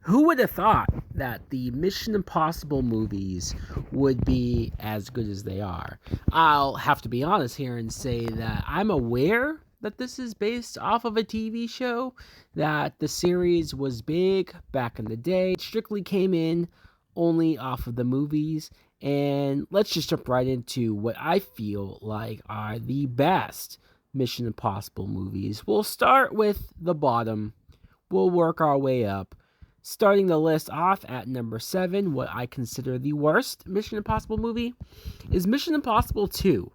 Who would have thought that the Mission Impossible movies would be as good as they are? I'll have to be honest here and say that I'm aware that this is based off of a TV show, that the series was big back in the day. It strictly came in only off of the movies. And let's just jump right into what I feel like are the best Mission Impossible movies. We'll start with the bottom, we'll work our way up. Starting the list off at number 7, what I consider the worst Mission Impossible movie is Mission Impossible 2.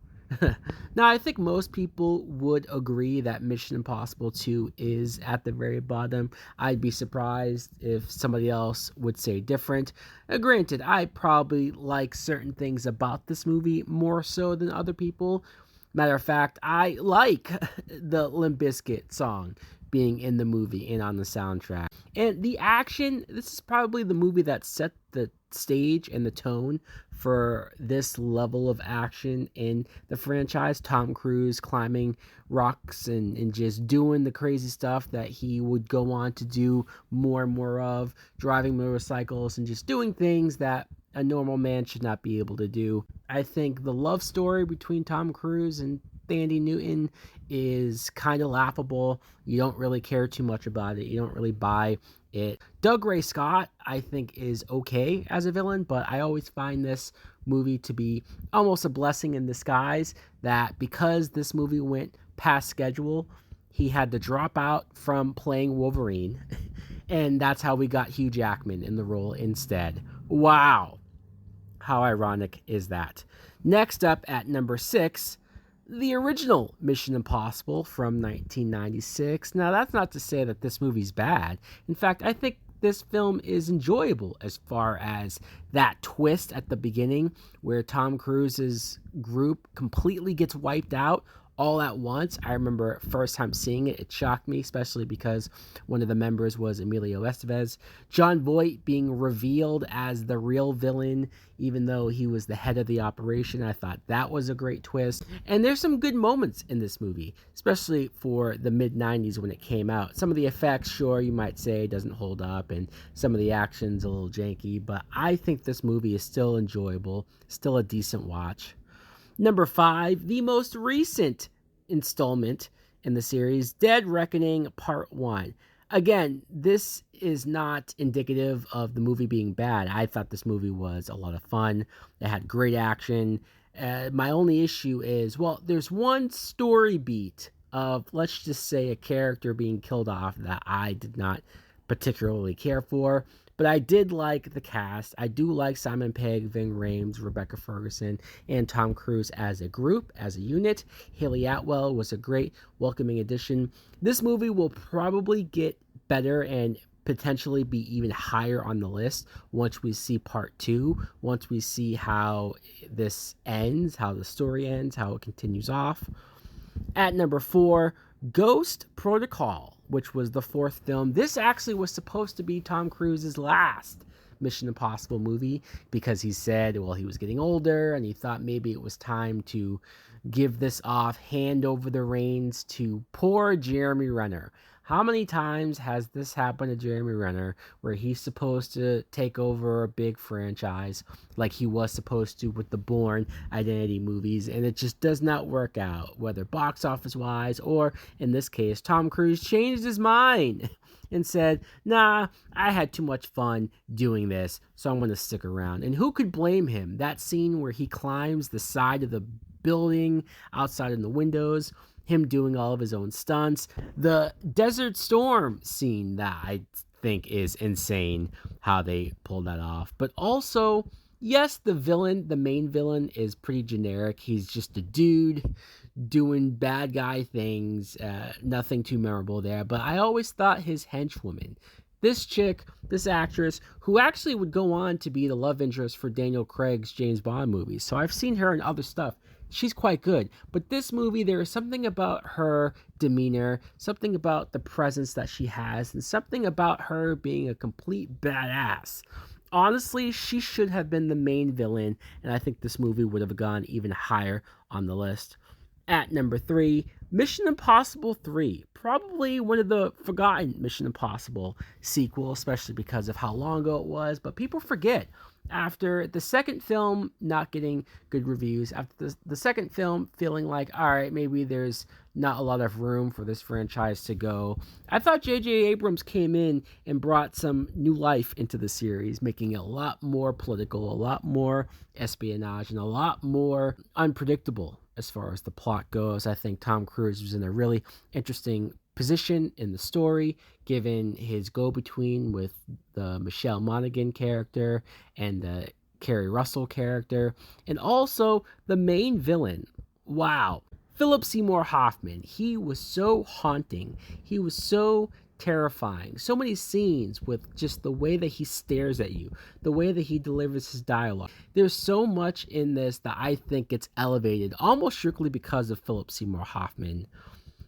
Now, I think most people would agree that Mission Impossible 2 is at the very bottom. I'd be surprised if somebody else would say different. Granted, I probably like certain things about this movie more so than other people. Matter of fact, I like the Limp Bizkit song being in the movie and on the soundtrack. And the action, this is probably the movie that set the stage and the tone for this level of action in the franchise. Tom Cruise climbing rocks and just doing the crazy stuff that he would go on to do more and more of, driving motorcycles and just doing things that a normal man should not be able to do. I think the love story between Tom Cruise and Thandie Newton is kind of laughable. You don't really care too much about it. You don't really buy it. Dougray Scott, I think, is okay as a villain, but I always find this movie to be almost a blessing in disguise that because this movie went past schedule, he had to drop out from playing Wolverine, and that's how we got Hugh Jackman in the role instead. Wow. How ironic is that? Next up at number 6, the original Mission Impossible from 1996. Now, that's not to say that this movie's bad. In fact, I think this film is enjoyable as far as that twist at the beginning where Tom Cruise's group completely gets wiped out all at once. I remember first time seeing it, it shocked me, especially because one of the members was Emilio Estevez. John Voight being revealed as the real villain, even though he was the head of the operation. I thought that was a great twist. And there's some good moments in this movie, especially for the mid-90s when it came out. Some of the effects, sure, you might say, doesn't hold up, and some of the action's a little janky, but I think this movie is still enjoyable, still a decent watch. Number 5, the most recent installment in the series, Dead Reckoning Part 1. Again, this is not indicative of the movie being bad. I thought this movie was a lot of fun. It had great action. My only issue is, well, there's one story beat of, let's just say, a character being killed off that I did not particularly care for. But I did like the cast. I do like Simon Pegg, Ving Rhames, Rebecca Ferguson, and Tom Cruise as a group, as a unit. Haley Atwell was a great welcoming addition. This movie will probably get better and potentially be even higher on the list once we see part 2, once we see how this ends, how the story ends, how it continues off. At number 4, Ghost Protocol, which was the 4th film. This actually was supposed to be Tom Cruise's last Mission Impossible movie because he said, well, he was getting older and he thought maybe it was time to give this off, hand over the reins to poor Jeremy Renner. How many times has this happened to Jeremy Renner where he's supposed to take over a big franchise like he was supposed to with the Bourne Identity movies, and it just does not work out, whether box office wise or, in this case, Tom Cruise changed his mind and said, nah, I had too much fun doing this, so I'm going to stick around. And who could blame him? That scene where he climbs the side of the building outside in the windows, him doing all of his own stunts, the Desert Storm scene that I think is insane how they pulled that off. But also, yes, the villain, the main villain, is pretty generic. He's just a dude doing bad guy things, nothing too memorable there. But I always thought his henchwoman, this chick, this actress, who actually would go on to be the love interest for Daniel Craig's James Bond movies. So I've seen her in other stuff. She's quite good. But this movie, there is something about her demeanor, something about the presence that she has, and something about her being a complete badass. Honestly, she should have been the main villain, and I think this movie would have gone even higher on the list. At number 3, Mission Impossible 3. Probably one of the forgotten Mission Impossible sequels, especially because of how long ago it was, but people forget. After the second film not getting good reviews, after the second film feeling like, all right, maybe there's not a lot of room for this franchise to go, I thought J.J. Abrams came in and brought some new life into the series, making it a lot more political, a lot more espionage, and a lot more unpredictable as far as the plot goes. I think Tom Cruise was in a really interesting position in the story, given his go-between with the Michelle Monaghan character and the Kerry Russell character, and also the main villain. Wow. Philip Seymour Hoffman. He was so haunting. He was so terrifying. So many scenes with just the way that he stares at you, the way that he delivers his dialogue. There's so much in this that I think gets elevated almost strictly because of Philip Seymour Hoffman.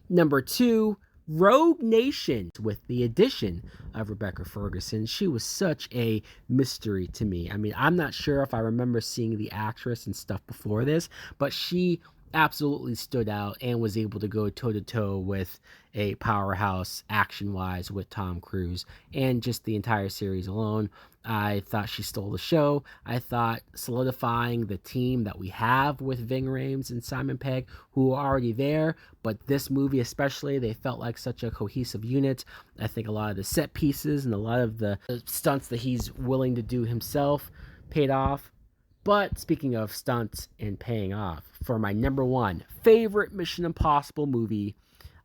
Number 2, Rogue Nation, with the addition of Rebecca Ferguson. She was such a mystery to me. I mean, I'm not sure if I remember seeing the actress and stuff before this, but she absolutely stood out and was able to go toe-to-toe with a powerhouse action-wise with Tom Cruise, and just the entire series alone. I thought she stole the show. I thought solidifying the team that we have with Ving Rhames and Simon Pegg, who are already there, but this movie especially, they felt like such a cohesive unit. I think a lot of the set pieces and a lot of the stunts that he's willing to do himself paid off. But speaking of stunts and paying off, for my number 1 favorite Mission Impossible movie,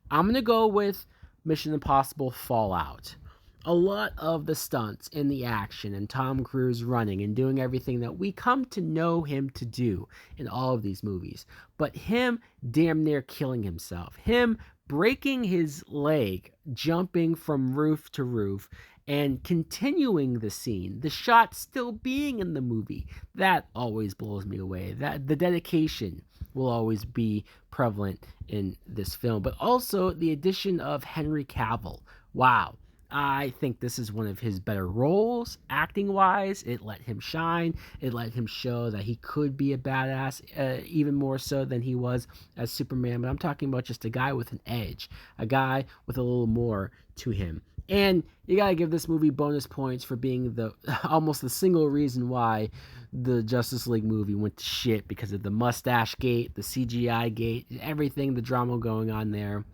I'm going to go with Mission Impossible Fallout. A lot of the stunts and the action and Tom Cruise running and doing everything that we come to know him to do in all of these movies. But him damn near killing himself, him breaking his leg, jumping from roof to roof, and continuing the scene, the shot still being in the movie, that always blows me away. That the dedication will always be prevalent in this film. But also the addition of Henry Cavill. Wow. I think this is one of his better roles, acting-wise. It let him shine. It let him show that he could be a badass, even more so than he was as Superman. But I'm talking about just a guy with an edge, a guy with a little more to him. And you gotta give this movie bonus points for being the almost the single reason why the Justice League movie went to shit, because of the mustache gate, the CGI gate, everything, the drama going on there.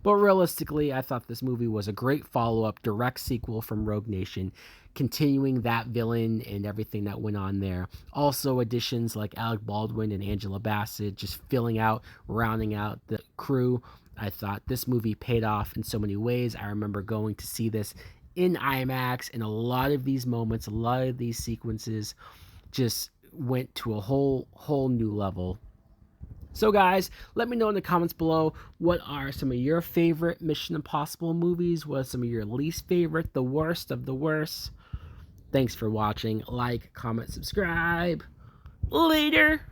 But realistically, I thought this movie was a great follow-up, direct sequel from Rogue Nation, continuing that villain and everything that went on there. Also additions like Alec Baldwin and Angela Bassett just filling out, rounding out the crew. I thought this movie paid off in so many ways. I remember going to see this in IMAX, and a lot of these moments, a lot of these sequences just went to a whole new level. So guys, let me know in the comments below, what are some of your favorite Mission Impossible movies? What are some of your least favorite, the worst of the worst? Thanks for watching. Like, comment, subscribe. Later!